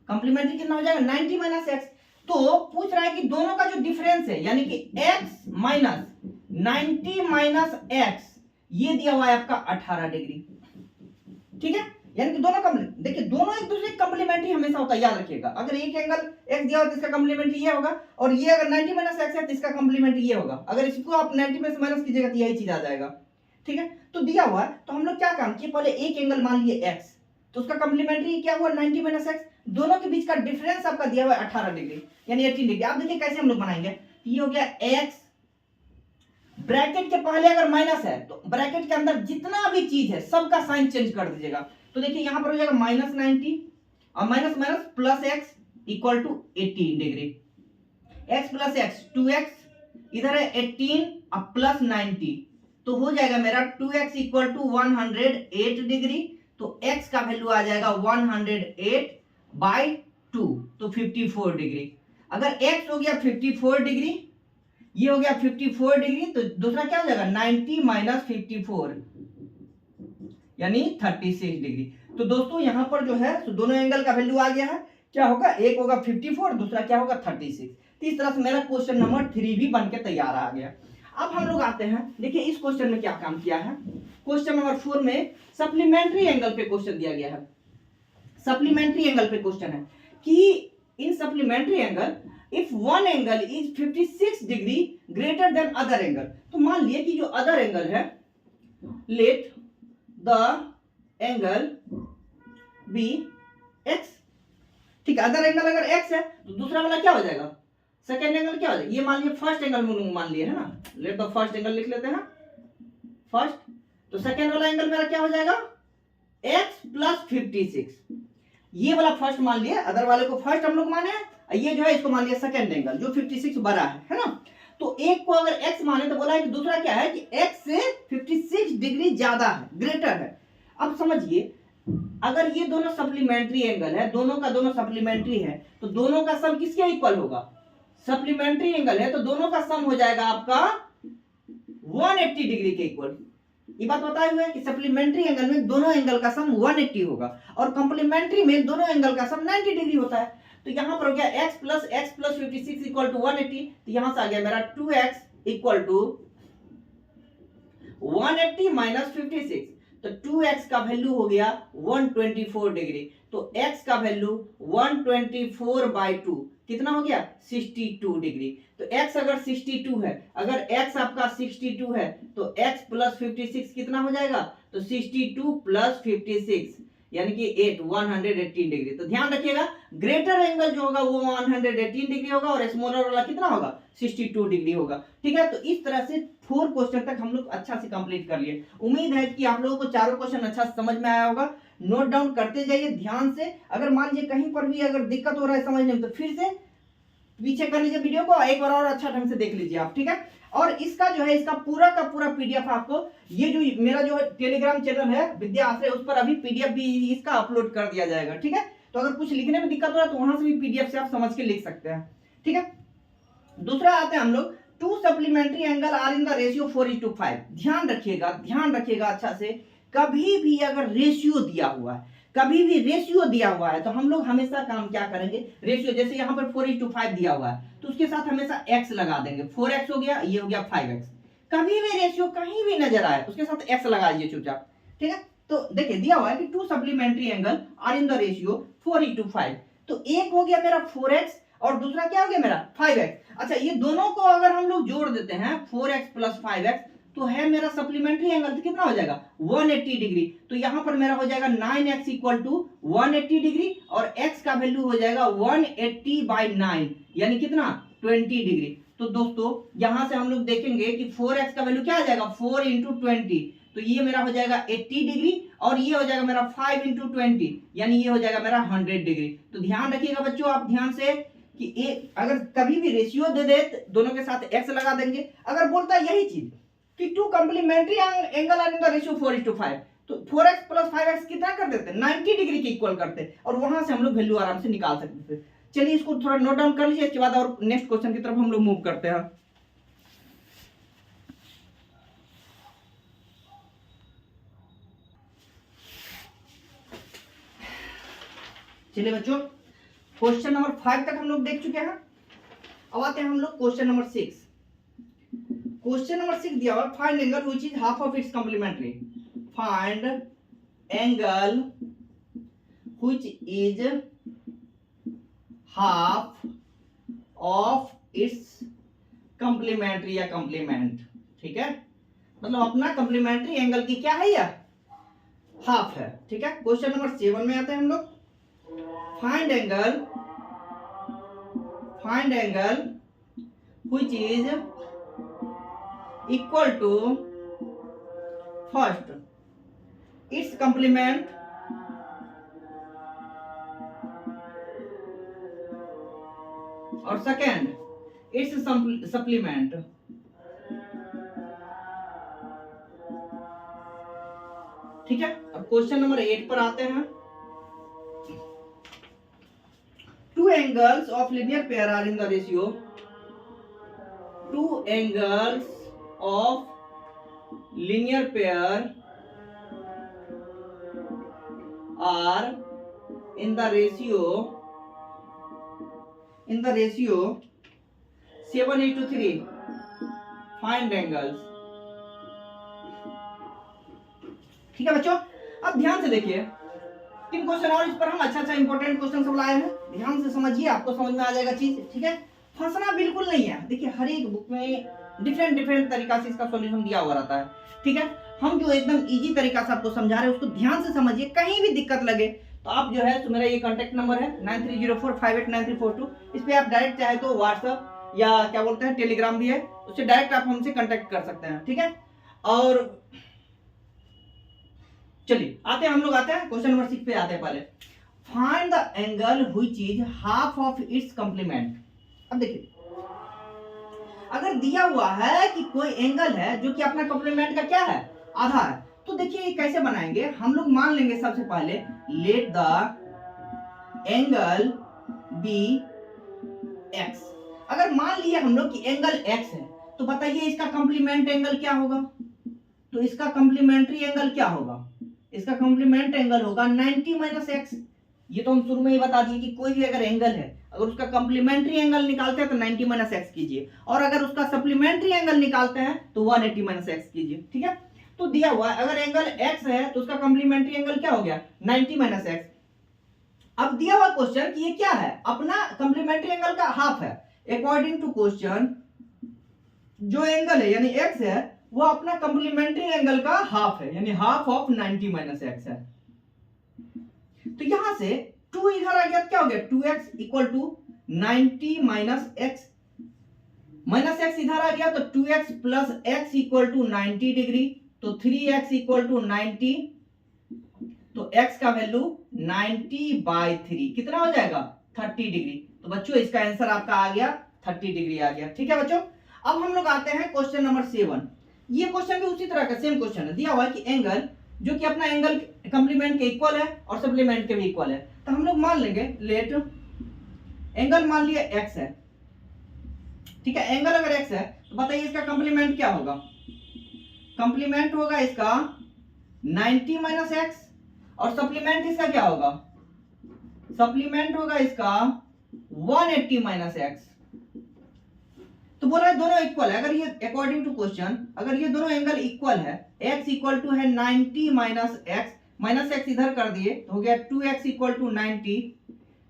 कंप्लीमेंट्री कितना हो जाएगा? 90 माइनस एक्स। तो पूछ रहा है कि दोनों का जो डिफरेंस है यानी कि x माइनस 90 माइनस एक्स ये दिया हुआ है आपका 18 डिग्री। ठीक है, यानी कि दोनों देखिए दोनों एक दूसरे कंप्लीमेंट्री हमेशा होता है, याद रखिएगा। अगर एक एंगल x दिया हो तो इसका कंप्लीमेंट्री ये होगा, और ये अगर 90 माइनस x है तो इसका कंप्लीमेंट्री ये होगा। अगर इसको आप 90 में से माइनस कीजिएगा तो यही चीज आ जाएगा। ठीक है, तो दिया हुआ है तो हम लोग क्या काम किए, पहले एक एंगल मान लिए x, तो उसका कंप्लीमेंट्री क्या हुआ? 90 माइनस x। दोनों के बीच का डिफरेंस आपका दिया हुआ है 18 डिग्री यानी 18 डिग्री। आप देखिए कैसे हम लोग बनाएंगे, ये हो गया x, ब्रैकेट के पहले अगर माइनस है तो ब्रैकेट के अंदर जितना भी चीज है सबका साइन चेंज कर दीजिएगा। तो देखिए यहां पर हो जाएगा माइनस 90 और minus minus plus X equal to 18 degree. x plus X 2x, इधर है 18 और प्लस 90 तो हो जाएगा मेरा 2x इक्वल टू 108 डिग्री। तो x का वैल्यू आ जाएगा 108 बाई 2 तो 54 डिग्री। अगर x हो गया 54 डिग्री, ये हो गया 54 डिग्री, तो दूसरा क्या हो जाएगा 90 माइनस 54 यानी 36 डिग्री। तो दोस्तों यहां पर जो है तो दोनों एंगल का वैल्यू आ गया है, क्या होगा, एक होगा 54 दूसरा क्या होगा 36। तो इस तरह से मेरा क्वेश्चन नंबर 3 भी बनके तैयार आ गया। अब हम लोग आते हैं, देखिए इस क्वेश्चन में क्या काम किया है। क्वेश्चन नंबर 4 में सप्लीमेंट्री एंगल पे क्वेश्चन दिया गया है। सप्लीमेंट्री एंगल पे क्वेश्चन है कि in supplementary angle if one angle is 56 degree greater than other angle. तो मान लिए कि जो अदर एंगल है, let the angle be x, ठीक है। अदर एंगल अगर एक्स है तो दूसरा वाला क्या हो जाएगा, सेकेंड एंगल क्या हो जाएगा, ये मान लिया फर्स्ट एंगल मान लिए है ना, लेट द फर्स्ट एंगल लिख लेते हैं फर्स्ट। तो सेकेंड वाला एंगल मेरा क्या हो जाएगा, x प्लस 56, ये वाला फर्स्ट मान लिया, अदर वाले को फर्स्ट हम लोग माने, ये जो है इसको मान लिया सेकेंड एंगल जो 56 बड़ा है ना। तो एक को अगर x माने तो बोला है कि दूसरा क्या है कि x से 56 डिग्री ज्यादा है, ग्रेटर है। अब समझिए, अगर ये दोनों सप्लीमेंट्री एंगल है, दोनों का दोनों सप्लीमेंट्री है, तो दोनों का सम किसके इक्वल होगा, सप्लीमेंट्री एंगल है तो दोनों का सम हो जाएगा आपका 180 डिग्री के इक्वल। ये बात बताए हुए है कि सप्लीमेंट्री एंगल में दोनों एंगल का सम 180 होगा और कंप्लीमेंट्री में दोनों एंगल का सम 90 डिग्री होता है। तो यहां पर हो गया x प्लस 56 इक्वल टू 180, तो यहां से आ गया मेरा 2x इक्वल टू 180 माइनस 56, तो 2x का वैल्यू हो गया 124 डिग्री। तो x का वैल्यू 124/2 कितना हो गया, 62 डिग्री। तो x अगर 62 है, अगर x आपका 62 है तो x प्लस 56 कितना हो जाएगा, तो 62 प्लस 56 यानी कि 118 डिग्री। तो ध्यान रखिएगा, ग्रेटर एंगल जो होगा वो 118 डिग्री होगा और स्मॉलर वाला कितना होगा, 62 डिग्री होगा। ठीक है, तो इस तरह से 4 क्वेश्चन तक हम लोग अच्छा से कंप्लीट कर लिए। उम्मीद है कि आप लोगों को चारों क्वेश्चन अच्छा से समझ में आया होगा। नोट डाउन करते जाइए ध्यान से, अगर मान लीजिए कहीं पर भी अगर दिक्कत हो रहा है समझने में तो फिर से पीछे कर लीजिए वीडियो को, एक बार और अच्छा ढंग से देख लीजिए आप। ठीक है, और इसका जो है इसका पूरा का पूरा पीडीएफ आपको, ये जो मेरा जो टेलीग्राम चैनल है विद्या आश्रय, उस पर अभी पीडीएफ भी इसका अपलोड कर दिया जाएगा। ठीक है, तो अगर कुछ लिखने में दिक्कत हो रहा है तो वहां से भी पीडीएफ से आप समझ के लिख सकते हैं। ठीक है, दूसरा आते हैं हम लोग, 2 supplementary angle are in the ratio 4:5। ध्यान रखिएगा अच्छा से, कभी भी अगर रेशियो दिया हुआ है, कभी भी रेशियो दिया हुआ है तो हम लोग हमेशा काम क्या करेंगे, रेशियो जैसे यहाँ पर 4:5 दिया हुआ है तो उसके साथ हमेशा x लगा देंगे। 4x हो गया, ये हो गया 5x। कभी भी रेशियो कहीं भी नजर आए उसके साथ x लगा दीजिए चुपचाप। ठीक है, तो देखिए दिया हुआ है कि 2 supplementary angle are in the ratio 4:5, तो एक हो गया मेरा 4x और दूसरा क्या हो गया मेरा 5x। अच्छा, ये दोनों को अगर हम लोग जोड़ देते हैं 4x प्लस 5x तो है मेरा सप्लीमेंट्री एंगल, तो कितना हो जाएगा 180 डिग्री। तो यहां पर मेरा हो जाएगा 9x इक्वल टू 180 डिग्री और x का वैल्यू हो जाएगा 180/9 यानी कितना 20 डिग्री। तो दोस्तों यहां से हम लोग देखेंगे कि 4x का वैल्यू क्या आ जाएगा 4 × 20, तो ये मेरा हो जाएगा 80 डिग्री और ये हो जाएगा मेरा 5 × 20 यानी ये हो जाएगा मेरा 100 डिग्री। तो ध्यान रखिएगा बच्चों आप ध्यान से कि एक अगर कभी भी रेशियो दे दे दोनों के साथ x लगा देंगे। अगर बोलता है यही चीज कि 2 complementary angle are in the ratio 4:5 तो 4x प्लस 5x कितना कर देते, 90 डिग्री के इक्वल करते और वहां से हम लोग वैल्यू आराम से निकाल सकते थे। चलिए इसको थोड़ा नोट डाउन कर लीजिए, इसके बाद और नेक्स्ट क्वेश्चन की तरफ हम लोग मूव करते हैं। चलिए बच्चों, क्वेश्चन नंबर 5 तक हम लोग देख चुके हैं। अब आते हैं हम लोग क्वेश्चन नंबर 6। क्वेश्चन नंबर 6 दिया हुआ, find angle which is half of its complementary. Find angle which is half of its complementary या कंप्लीमेंट। ठीक है, मतलब अपना कंप्लीमेंट्री एंगल की क्या है, यह हाफ है। ठीक है, क्वेश्चन नंबर 7 में आते हैं हम लोग। Find angle which is equal to first its complement और सेकेंड इट्स सप्लीमेंट। ठीक है, अब क्वेश्चन नंबर 8 पर आते हैं। 2 angles of linear pair are in the ratio 2 angles of linear pair are in the ratio 7:3 find angles. ठीक है बच्चों, अब ध्यान से देखिए 3 क्वेश्चन और इस पर हम अच्छा इंपॉर्टेंट क्वेश्चन सब लाए हैं, ध्यान से समझिए, आपको समझ में आ जाएगा चीज। ठीक है, फंसना बिल्कुल नहीं है। देखिए हर एक बुक में डिफरेंट तरीका से इसका सॉल्यूशन दिया हुआ रहता है। ठीक है, हम जो एकदम इजी तरीका से आपको समझा रहे हैं उसको ध्यान से समझिए। कहीं भी दिक्कत लगे तो आप जो है, तो मेरा ये कांटेक्ट नंबर है 9304589342, इस पे आप डायरेक्ट चाहे तो व्हाट्सएप या क्या बोलते हैं टेलीग्राम भी है, उससे डायरेक्ट आप हमसे कांटेक्ट कर सकते हैं। ठीक है, और चलिए आते हैं, हम लोग आते हैं क्वेश्चन नंबर 6 पे आते हैं। पहले find the angle which is half of its complement. अब देखिए अगर दिया हुआ है कि कोई एंगल है जो कि अपना कंप्लीमेंट का क्या है, आधा है, तो देखिए ये कैसे बनाएंगे। हम लोग मान लेंगे सबसे पहले let the angle be X. अगर मान लिया हम लोग कि एंगल एक्स है, तो बताइए इसका कंप्लीमेंट एंगल क्या होगा। तो इसका कंप्लीमेंट्री एंगल क्या होगा, इसका कंप्लीमेंट एंगल होगा 90 माइनस एक्स। ये तो हम शुरू में ही बता दिए कि कोई भी अगर एंगल है, अगर उसका कंप्लीमेंट्री एंगल निकालते हैं तो 90 माइनस एक्स कीजिए, और अगर उसका सप्लीमेंट्री एंगल निकालते हैं तो 180 माइनस एक्स कीजिए। ठीक है, तो दिया हुआ है अगर एंगल एक्स है तो उसका कंप्लीमेंट्री एंगल क्या हो गया, 90 माइनस एक्स। अब दिया हुआ क्वेश्चन कि ये क्या है, अपना कंप्लीमेंट्री एंगल का हाफ है। अकॉर्डिंग टू क्वेश्चन जो एंगल है यानी एक्स है वो अपना कंप्लीमेंट्री एंगल का हाफ है, यानी हाफ ऑफ 90 माइनस एक्स है। तो यहां से 2 इधर आ गया, क्या हो गया 2x equal to 90 minus X, minus X इधर आ गया तो 2x plus X equal to 90 degree, तो 3x इक्वल टू 90, तो x का वैल्यू 90/3 कितना हो जाएगा 30 डिग्री। तो बच्चों इसका आंसर आपका आ गया 30 डिग्री आ गया। ठीक है बच्चों, अब हम लोग आते हैं क्वेश्चन नंबर 7। ये क्वेश्चन भी उसी तरह का सेम क्वेश्चन है, दिया हुआ है कि एंगल जो कि अपना एंगल कंप्लीमेंट के इक्वल है और सप्लीमेंट के भी इक्वल है, तो हम लोग मान लेंगे लेट एंगल मान लिया x है। ठीक है, एंगल अगर x है तो बताइए इसका कंप्लीमेंट क्या होगा, कंप्लीमेंट होगा इसका 90 माइनस एक्स, और सप्लीमेंट इसका क्या होगा, सप्लीमेंट होगा इसका 180 माइनस एक्स। तो बोल रहा है दोनों इक्वल है। अगर ये अकॉर्डिंग टू क्वेश्चन अगर ये दोनों एंगल इक्वल है, x इक्वल टू है 90 माइनस एक्स, माइनस एक्स इधर कर दिए तो हो गया 2x इक्वल टू 90,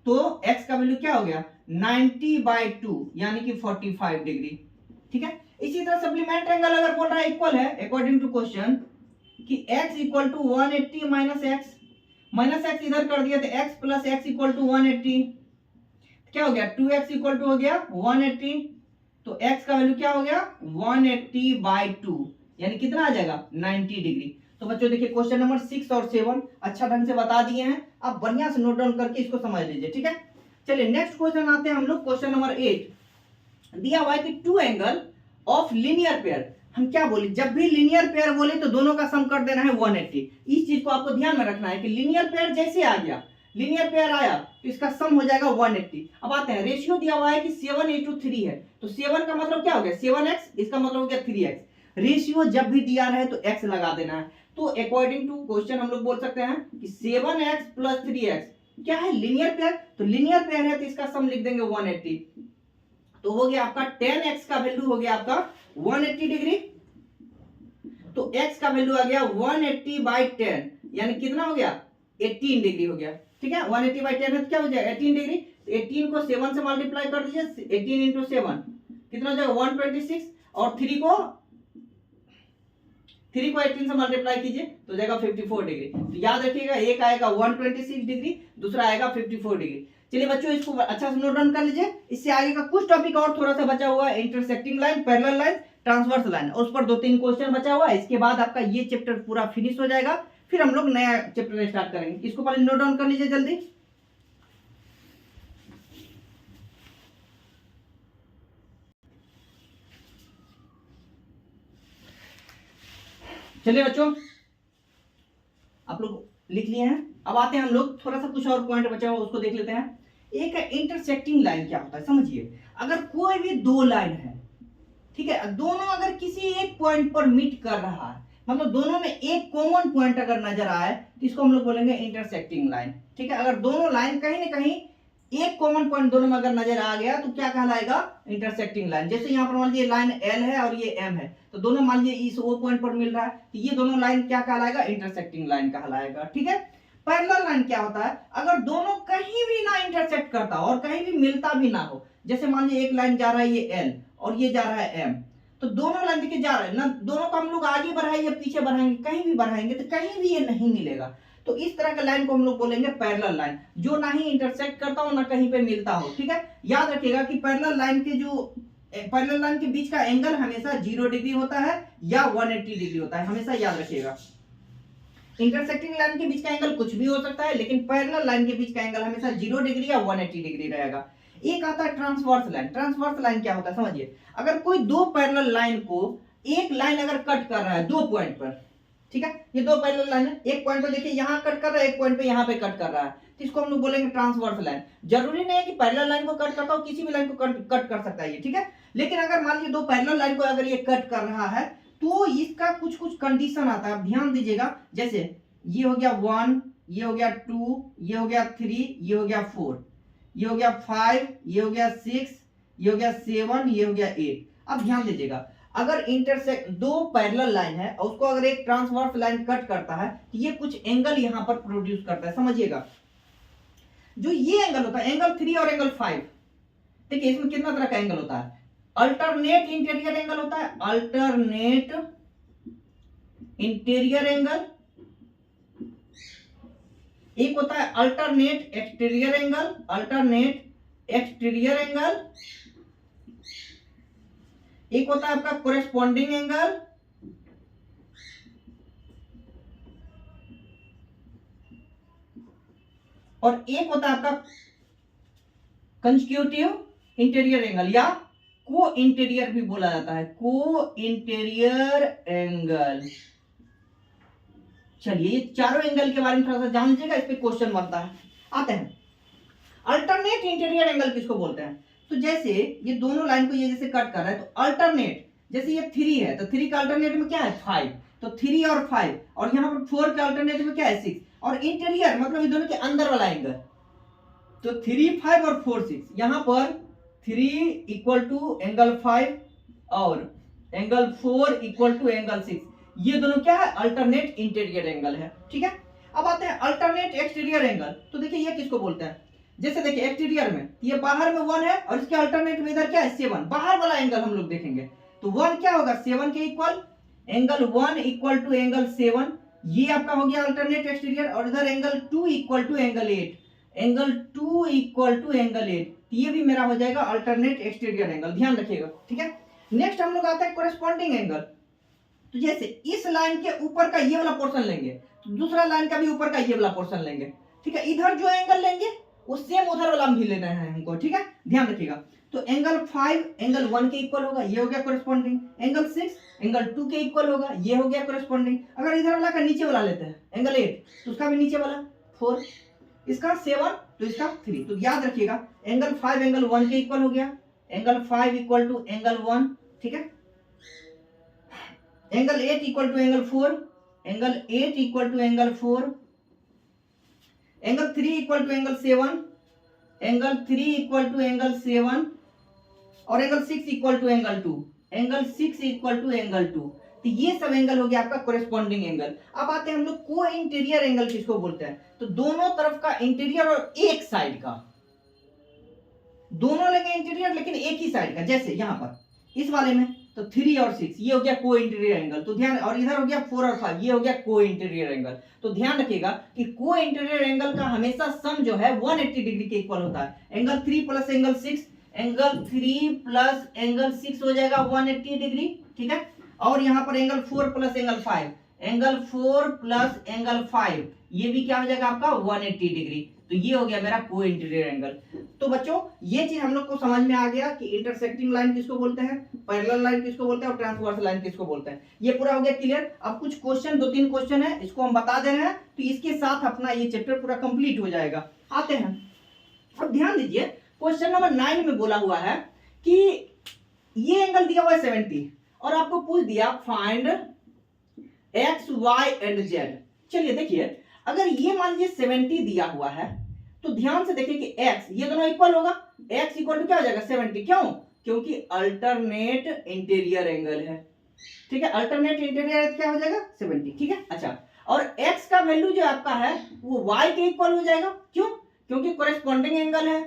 तो x का वैल्यू क्या हो गया 90/2 यानी कि 45 डिग्री। ठीक है, इसी तरह सप्लीमेंट एंगल अगर बोल रहा है इक्वल है अकॉर्डिंग टू क्वेश्चन कि x equal to 180 minus X, minus X इधर कर दिया तो x plus X equal to 180, क्या हो गया 2x इक्वल टू हो गया 180, तो x का वैल्यू क्या हो गया 180/2 यानी कितना आ जाएगा 90 डिग्री। तो बच्चों देखिए क्वेश्चन नंबर 6 और 7 अच्छा ढंग से बता दिए हैं, आप बढ़िया से नोट डाउन करके इसको समझ लीजिए। ठीक है, चलिए नेक्स्ट क्वेश्चन आते हैं हम लोग क्वेश्चन नंबर 8। दिया हुआ है कि 2 एंगल ऑफ लीनियर पेयर। हम क्या बोले, जब भी लीनियर पेयर बोले तो दोनों का सम कर देना है 180। इस चीज को आपको ध्यान में रखना है कि लीनियर पेयर जैसे आ गया, लीनियर पेयर आया तो इसका सम हो जाएगा 180। अब आते हैं, रेशियो दिया हुआ है कि 7:3 है, तो 7 का मतलब क्या हो गया 7x, इसका मतलब हो गया 3x। रेशियो जब भी दिया रहे तो x लगा देना है। तो अकॉर्डिंग टू क्वेश्चन हम लोग बोल सकते हैं कि 7x प्लस 3x क्या है लीनियर पेयर, तो लीनियर पेयर है तो इसका सम लिख देंगे 180। तो हो गया आपका 10x का वैल्यू हो गया आपका 180 डिग्री, तो x का वैल्यू आ गया 180/10 यानी कितना हो गया 18 डिग्री हो गया। ठीक है, 180/10 है तो क्या हो जाएगा 18 डिग्री, तो 18 को 7 से मल्टीप्लाई कर दीजिए, 18 इंटू 7 कितना हो जाएगा 126, और 3 को 18 से मल्टीप्लाई कीजिए तो जाएगा 54 डिग्री। तो याद रखिएगा एक आएगा 126 डिग्री, दूसरा आएगा 54 डिग्री। चलिए बच्चों इसको अच्छा से नोट डाउन कर लीजिए। इससे आगे का कुछ टॉपिक और थोड़ा सा बचा हुआ है, intersecting line, parallel line, transverse line, और उस पर 2-3 क्वेश्चन बचा हुआ है। इसके बाद आपका ये चैप्टर पूरा फिनिश हो जाएगा, फिर हम लोग नया चैप्टर स्टार्ट करेंगे। इसको पहले नोट डाउन कर लीजिए जल्दी। चलिए बच्चों आप लोग लिख लिए हैं, अब आते हैं हम लोग थोड़ा सा कुछ और पॉइंट बचा हुआ उसको देख लेते हैं। एक है इंटरसेक्टिंग लाइन, क्या होता है समझिए। अगर कोई भी 2 लाइन है, ठीक है, दोनों अगर किसी एक पॉइंट पर मीट कर रहा है, मतलब दोनों में एक कॉमन पॉइंट अगर नजर आए तो इसको हम लोग बोलेंगे इंटरसेक्टिंग लाइन। ठीक है, अगर दोनों लाइन कहीं ना कहीं एक कॉमन पॉइंट दोनों में अगर नजर आ गया तो क्या कहलाएगा, इंटरसेक्टिंग लाइन। जैसे यहाँ पर मान लीजिए लाइन एल है और ये एम है, तो दोनों मान लीजिए इस ओ पॉइंट पर मिल रहा है, तो ये दोनों लाइन क्या कहलाएगा, इंटरसेक्टिंग लाइन कहलाएगा। ठीक है। पैरेलल लाइन क्या होता है, अगर दोनों कहीं भी ना इंटरसेक्ट करता और कहीं भी मिलता भी ना हो, जैसे मान लीजिए एक लाइन जा रहा है ये एल और ये जा रहा है एम, तो दोनों लाइन देखिए जा रहा है ना, दोनों को हम लोग आगे बढ़ाएंगे या पीछे बढ़ाएंगे, कहीं भी बढ़ाएंगे तो कहीं भी ये नहीं मिलेगा। तो इस तरह का लाइन को हम लोग बोलेंगे पैरेलल लाइन, जो ना ही इंटरसेक्ट करता हो ना कहीं पे मिलता हो। ठीक है। याद रखिएगा कि पैरेलल लाइन के बीच का एंगल हमेशा 0 डिग्री होता है या 180 डिग्री होता है, हमेशा याद रखिएगा। इंटरसेक्टिंग लाइन के बीच का एंगल कुछ भी हो सकता है, लेकिन पैरेलल लाइन के बीच का एंगल हमेशा 0 डिग्री या 180 डिग्री रहेगा। एक आता है ट्रांसवर्स लाइन। ट्रांसवर्स लाइन क्या होता है समझिए, अगर कोई दो पैरेलल लाइन को एक लाइन अगर कट कर रहा है दो पॉइंट पर, ठीक है, ये दो पैरेलल लाइन है, एक पॉइंट पे देखिए यहां कट कर रहा है, एक पॉइंट पे यहां पे कट कर रहा है, तो इसको हम लोग बोलेंगे ट्रांसवर्स लाइन। जरूरी नहीं है कि पैरेलल लाइन को कट करता हो, किसी भी लाइन को कट कर सकता है ये। ठीक है। लेकिन अगर मान लीजिए दो पैरेलल लाइन को अगर ये कट कर रहा है तो इसका कुछ कुछ कंडीशन आता है, आप ध्यान दीजिएगा। जैसे ये हो गया 1, ये हो गया 2, ये हो गया 3, ये हो गया 4, ये हो गया 5, ये हो गया 6, ये हो गया 7, ये हो गया 8। अब ध्यान दीजिएगा, अगर इंटरसेक्ट दो पैरेलल लाइन है और उसको अगर एक ट्रांसवर्स लाइन कट करता है तो ये कुछ एंगल यहां पर प्रोड्यूस करता है। समझिएगा, जो ये एंगल होता है एंगल 3 और एंगल 5, देखिए इसमें कितना तरह का एंगल होता है, अल्टरनेट इंटीरियर एंगल होता है, अल्टरनेट इंटीरियर एंगल, एक होता है alternate exterior angle, alternate exterior angle, एक होता है आपका कोरेस्पॉन्डिंग एंगल, और एक होता है आपका कंसेक्यूटिव इंटीरियर एंगल या को इंटीरियर भी बोला जाता है, को इंटीरियर एंगल। चलिए ये चारों एंगल के बारे में थोड़ा सा जान लीजिएगा, इस पे क्वेश्चन बनता है। आते हैं अल्टरनेट इंटीरियर एंगल किसको बोलते हैं, तो जैसे ये दोनों लाइन को ये जैसे कट कर रहा है तो अल्टरनेट, जैसे ये 3 है तो 3 का अल्टरनेट में क्या है 5, तो 3 और 5, और यहाँ पर 4 का अल्टरनेट में क्या है 6, और इंटीरियर मतलब ये दोनों के अंदर वाला एंगल, तो 3, 5 और 4, 6, यहाँ पर 3 इक्वल टू एंगल 5 और एंगल 4 इक्वल टू एंगल 6, ये दोनों क्या है अल्टरनेट इंटीरियर एंगल है। ठीक है। अब आते हैं अल्टरनेट एक्सटीरियर एंगल, तो देखिए ये किसको बोलते हैं, जैसे देखिए एक्सटीरियर में ये बाहर में 1 है और इसके अल्टरनेट में इधर क्या है 7, बाहर वाला एंगल हम लोग देखेंगे तो 1 क्या होगा 7 के equal, angle 1 equal to angle 7, ये आपका हो गया अल्टरनेट एक्सटीरियर, और इधर angle 2 equal to angle 8, angle 2 equal to angle 8, ये भी मेरा हो जाएगा अल्टरनेट एक्सटीरियर एंगल, ध्यान रखिएगा। ठीक है। नेक्स्ट हम लोग आता है कोरेस्पॉन्डिंग एंगल, तो जैसे इस लाइन के ऊपर का ये वाला पोर्शन लेंगे तो दूसरा लाइन का भी ऊपर का ये वाला पोर्शन लेंगे। ठीक है। इधर जो एंगल लेंगे वो सेम उधर वाला भी लेना है हमको। ठीक है, ध्यान रखिएगा। तो एंगल 5 एंगल 1 के इक्वल होगा, ये हो गया कोरेस्पॉन्डिंग, एंगल 6 एंगल 2 के इक्वल होगा, ये हो गया कोरेस्पॉन्डिंग। अगर इधर वाला का नीचे वाला लेते हैं एंगल 8 तो उसका भी नीचे वाला 4, इसका 7 तो इसका 3, तो याद रखिएगा एंगल 5 एंगल 1 के इक्वल हो गया, एंगल 5 इक्वल टू एंगल 1। ठीक है। Angle 8 equal to angle 4, angle 8 equal to angle 4, angle 3 equal to angle 7, angle 3 equal to angle 7, और angle 6 equal to angle 2, angle 6 equal to angle 2, तो ये सब angle हो गया आपका कोरेस्पॉन्डिंग एंगल। अब आते हैं हम लोग को इंटीरियर एंगल किसको बोलते हैं, तो दोनों तरफ का इंटीरियर और एक साइड का, दोनों लेंगे इंटीरियर लेकिन एक ही साइड का, जैसे यहां पर इस वाले में तो 3 और 6 ये हो गया को इंटीरियर एंगल, तो ध्यान, और इधर हो गया 4 और 5 ये हो गया को इंटीरियर एंगल। तो ध्यान रखिएगा कि को इंटीरियर एंगल का हमेशा सम जो है 180 डिग्री के इक्वल होता है। Angle 3 plus angle 6, angle 3 plus angle 6 हो जाएगा 180 डिग्री। ठीक है। और यहाँ पर angle 4 plus angle 5, angle 4 plus angle 5 ये भी क्या हो जाएगा आपका 180 डिग्री, तो ये हो गया मेरा को इंटीरियर एंगल। तो बच्चों ये चीज हम लोग को समझ में आ गया कि इंटरसेक्टिंग लाइन किसको बोलते हैं, पैरेलल लाइन किसको बोलते हैं, और ट्रांसवर्स लाइन किसको बोलते हैं। ये पूरा हो गया क्लियर। अब कुछ क्वेश्चन 2-3 क्वेश्चन है, इसको हम बता दे रहे हैं, तो इसके साथ अपना ये चैप्टर पूरा कंप्लीट हो जाएगा। आते हैं, अब ध्यान दीजिए क्वेश्चन नंबर 9 में बोला हुआ है कि ये एंगल दिया हुआ है 70 और आपको पूछ दिया find X Y and Z. चलिए देखिए, अगर ये मान लीजिए 70 दिया हुआ है तो ध्यान से देखिए कि x ये दोनों इक्वल होगा, x इक्वल टू क्या हो जाएगा 70, क्यों? क्योंकि अल्टरनेट इंटीरियर एंगल है, ठीक है, अल्टरनेट इंटीरियर क्या हो जाएगा 70, ठीक है। अच्छा, और x का वैल्यू जो आपका है वो y के इक्वल हो जाएगा, क्यों? क्योंकि कोरेस्पॉन्डिंग एंगल है,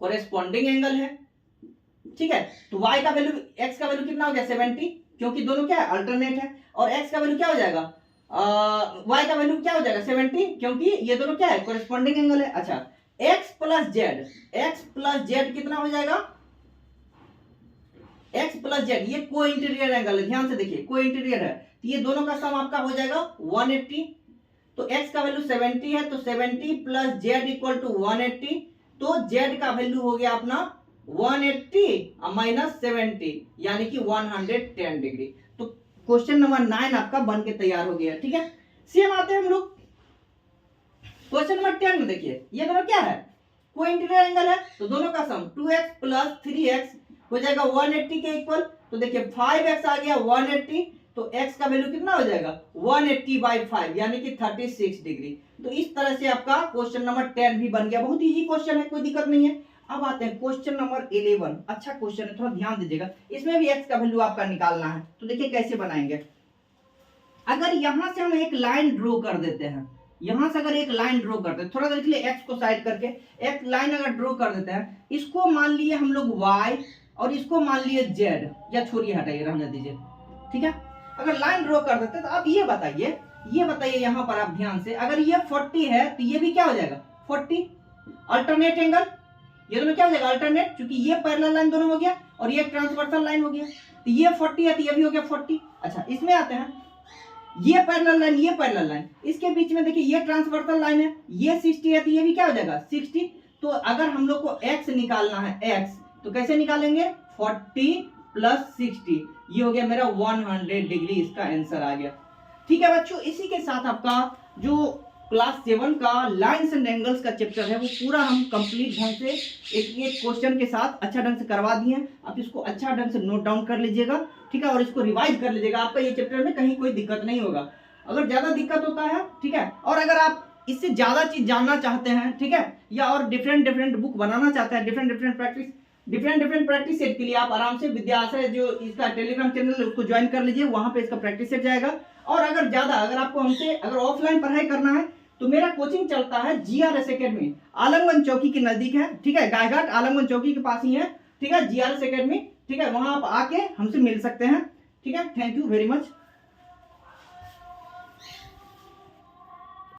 कोरेस्पॉन्डिंग एंगल है, ठीक है। तो y का वैल्यू, x का वैल्यू कितना हो गया 70, क्योंकि दोनों क्या है अल्टरनेट है, और x का वैल्यू क्या हो जाएगा y का वैल्यू क्या हो जाएगा 70, क्योंकि ये दोनों क्या है कोरेस्पॉन्डिंग एंगल है। अच्छा, x प्लस जेड कितना हो जाएगा, x प्लस जेड ये को इंटीरियर एंगल है, ध्यान से देखिए को इंटीरियर है, तो ये दोनों का सम आपका हो जाएगा 180। तो x का वैल्यू 70 है, तो 70 प्लस जेड इक्वल टू 180, तो z का वैल्यू हो गया अपना 180 माइनस 70 यानी कि 110 डिग्री। तो क्वेश्चन नंबर 9 आपका बन के तैयार हो गया, ठीक है। सेम आते हैं हम लोग क्वेश्चन नंबर 10 में। देखिए ये दोनों क्या है को इंटीरियर एंगल है, तो दोनों का सम 2x प्लस 3x हो जाएगा 180 के इक्वल। तो देखिए 5x आ गया 180, तो x का वैल्यू कितना हो जाएगा 180/5 यानी कि 36 डिग्री। तो इस तरह से आपका क्वेश्चन नंबर 10 भी बन गया, बहुत इजी क्वेश्चन है, कोई दिक्कत नहीं है। अब आते हैं क्वेश्चन नंबर 11, अच्छा क्वेश्चन है, थोड़ा ध्यान दीजिएगा, इसमें भी x का वैल्यू आपका निकालना है। तो देखिए कैसे बनाएंगे, अगर यहां से हम एक लाइन ड्रॉ कर देते हैं, यहां से अगर एक लाइन ड्रॉ करते हैं, थोड़ा देख लिए x को साइड करके एक लाइन अगर ड्रॉ कर देते हैं, इसको मान लिए हम लोग y और इसको मान लिए z, या छोड़िए हटाइए रहने दीजिए, ठीक है। अगर लाइन ड्रॉ कर देते हैं तो अब ये बताइए यहां पर आप ध्यान से, अगर ये 40 है तो ये भी क्या हो जाएगा 40, अल्टरनेट एंगल, ये दोनों क्या हो जाएगा अल्टरनेट, क्योंकि ये पैरेलल लाइन दोनों हो गया और ये ट्रांसवर्सल लाइन हो गया, तो ये 40 है तो ये भी हो गया 40। अच्छा, इसमें आते हैं, ये पैरेलल लाइन, ये पैरेलल लाइन, इसके बीच में देखिए ये ट्रांसवर्सल लाइन है, ये 60 है तो ये भी क्या हो जाएगा 60। तो अगर हम लोग को x निकालना है, x तो कैसे निकालेंगे 40 प्लस 60, ये हो गया मेरा 100 डिग्री, इसका आंसर आ गया, ठीक है बच्चों। इसी के साथ आपका जो क्लास 7 का लाइंस एंड एंगल्स का चैप्टर है वो पूरा हम कंप्लीट ढंग से एक क्वेश्चन के साथ अच्छा ढंग से करवा दिए। आप इसको अच्छा ढंग से नोट डाउन कर लीजिएगा, ठीक है, और इसको रिवाइज कर लीजिएगा, आपका ये चैप्टर में कहीं कोई दिक्कत नहीं होगा। अगर ज्यादा दिक्कत होता है, ठीक है, और अगर आप इससे ज्यादा चीज जानना चाहते हैं, ठीक है, या और डिफरेंट बुक बनाना चाहते हैं, डिफरेंट प्रैक्टिस सेट के लिए आप आराम से विद्याशय जो इसका टेलीग्राम चैनल है उसको ज्वाइन कर लीजिए, वहां पे इसका प्रैक्टिस सेट जाएगा। और अगर आपको हमसे अगर ऑफलाइन पढ़ाई करना है तो मेरा कोचिंग चलता है GRS एकेडमी, आलमगंज चौकी के नजदीक है, ठीक है, गायघाट आलमगंज चौकी के पास ही है, ठीक है, GRS एकेडमी, ठीक है, वहां आप आके हमसे मिल सकते हैं, ठीक है। Thank you very much.